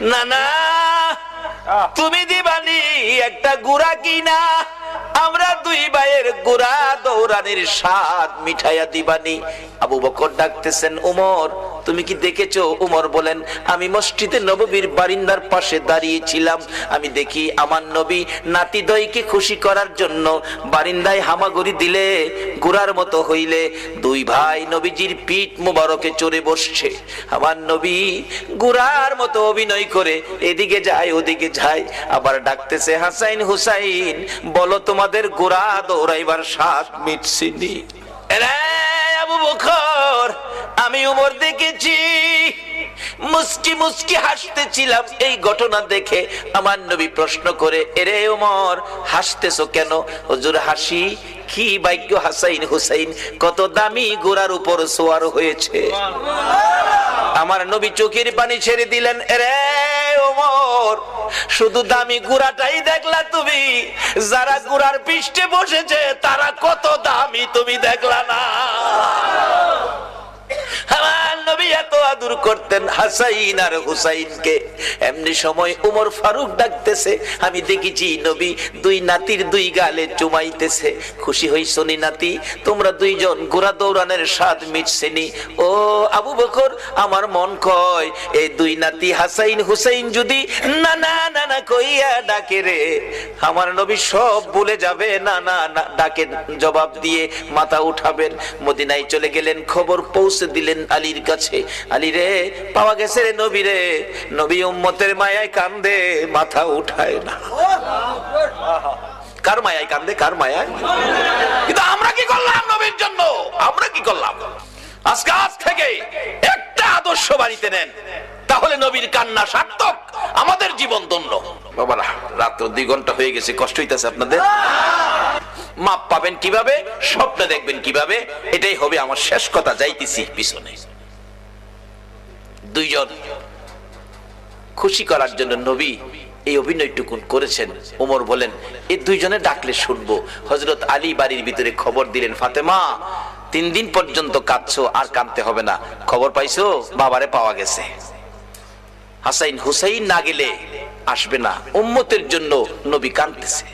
না না, তুমি দিবানি একটা গুড়া কিনা, আমরা দুই ভাইয়ের গুড়া দৌড়ানির স্বাদ মিঠাইয়া দিবানি। আবু বকর ডাকতেছেন, উমর তুমি কি দেখেছো? উমর বলেন, আমি মসজিদে নববীর বারিন্দার পাশে দাঁড়িয়েছিলাম, আমি দেখি আমার নবী নাতি দইকে খুশি করার জন্য বারিন্দায় হামাগুড়ি দিলে গুড়ার মতো হইলে দুই ভাই নবীজির পিঠ মুবারকে চড়ে বসছে। আমার নবী গুড়ার মতো অভিনয় করে এদিকে যায় ওদিকে যায়, আবার ডাকতেছে, হাসাইন হুসাইন বলো তোমাদের গুড়া দৌড়াইবার স্বাদ মিটছিনি? আবু বকর, আমি উমর দেখেছি, মুস্কি মুস্কি হাসতেছিলাম এই ঘটনা দেখে। আমার নবী প্রশ্ন করে, এরে উমর হাসতেছো কেন? হুজুর হাসি কি ভাগ্য হাসাইন হুসাইন কত দামি ঘোড়ার উপর সওয়ার হয়েছে। আমার নবী চোখের পানি ছেড়ে দিলেন, এরে ওমর শুধু দামি ঘোড়াটাই দেখলা তুমি, যারা ঘোড়ার পৃষ্ঠে বসেছে তারা কত দামি তুমি দেখলা না? আমার নবী এত আদর করতেন হাসাইন আর হুসাইনকে। এমনি সময় উমর ফারুক ডাকতেছে, আমি দেখেছি নবী দুই নাতির দুই গালে চুমাইতেছে। খুশি হইছো নি নাতি? তোমরা দুইজন ঘোড়া দৌড়ানোর স্বাদ মিটছেনি? ও আবু বকর, আমার মন কয় এই দুই নাতি হাসাইন হুসাইন যদি না না না না কইয়া ডাকে রে, আমার নবী সব ভুলে যাবে। না না না ডাকে জবাব দিয়ে মাথা উঠাবেন। মদিনায় চলে গেলেন, খবর পৌঁছে দিলেন আলীর কাছে, আলী রে পাওয়া গেছে রে নবী রে। নবী উম্মতের মায়ায় কান্দে, মাথা উঠায় না। কার মায়ায় কান্দে? কার মায়ায়? কিন্তু আমরা কি করলাম নবীর জন্য? আমরা কি করলাম? আজকে আজ থেকে একটা আদর্শ বাড়িতে নেন, তাহলে নবীর কান্না সার্থক, আমাদের জীবন ধন্য। বাবারা রাত্র 2 ঘন্টা হয়ে গেছে, কষ্ট হইতেছে আপনাদের? মাপ পাবেন কিভাবে? স্বপ্ন দেখবেন কিভাবে? এটাই হবে আমার শেষ কথা। যাইতেছি পিছনে। দুইজন খুশি করার জন্য নবী এই অভিনয়টুকু করেছেন। ওমর বলেন, এই দুইজনে ডাকলে শুনবো। হযরত আলী বাড়ির ভিতরে খবর দিলেন, ফাতেমা 3 দিন পর্যন্ত কাঁদছো, আর কাঁদতে হবে না। খবর পাইছো? বাবারে পাওয়া গেছে। হাসাইন হুসাইন না গেলে আসবে না, উম্মতের জন্য নবী কাঁদতেছে।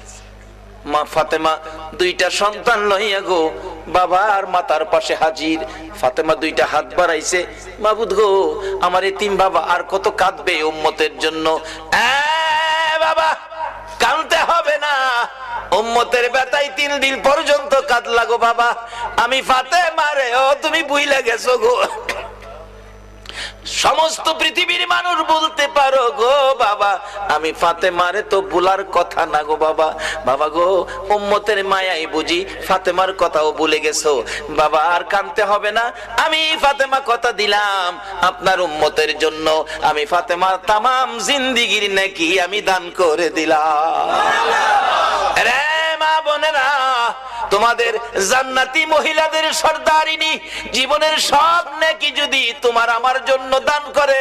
মা ফাতেমা 2টা সন্তান লইয়া গো বাবার মাতার পাশে হাজির। ফাতেমা 2টা হাত বাড়াইছে, মাবুদ গো আমার এতিম বাবা আর কত কাঁদবে উম্মতের জন্য। বাবা কাঁদতে হবে না, উম্মতের ব্যথায় 3 দিন পর্যন্ত কাঁদলা গো বাবা। আমি ফাতেমা রে, ও তুমি বুইলা গেছো গো। সমস্ত পৃথিবীর মানুষ বলতে পারো গো বাবা, আমি ফাতেমারে তো ভুলার কথা না গো বাবা। বাবা গো উম্মতের মায়ায় বুঝি ফাতেমার কথাও ভুলে গেছো বাবা, আর কাঁদতে হবে না। আমি ফাতেমা কথা দিলাম আপনার উম্মতের জন্য, আমি ফাতেমার তামাম জিন্দেগির নেকি আমি দান করে দিলাম। রে মা বোনেরা, তোমাদের জান্নাতি মহিলাদের সর্দারিনী জীবনের সব নেকি যদি তোমার আমার জন্য দান করে,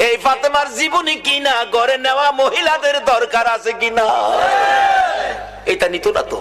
এই ফাতেমার জীবনী কিনা ঘরে নেওয়া মহিলাদের দরকার আছে কিনা? এটা নিত না তো।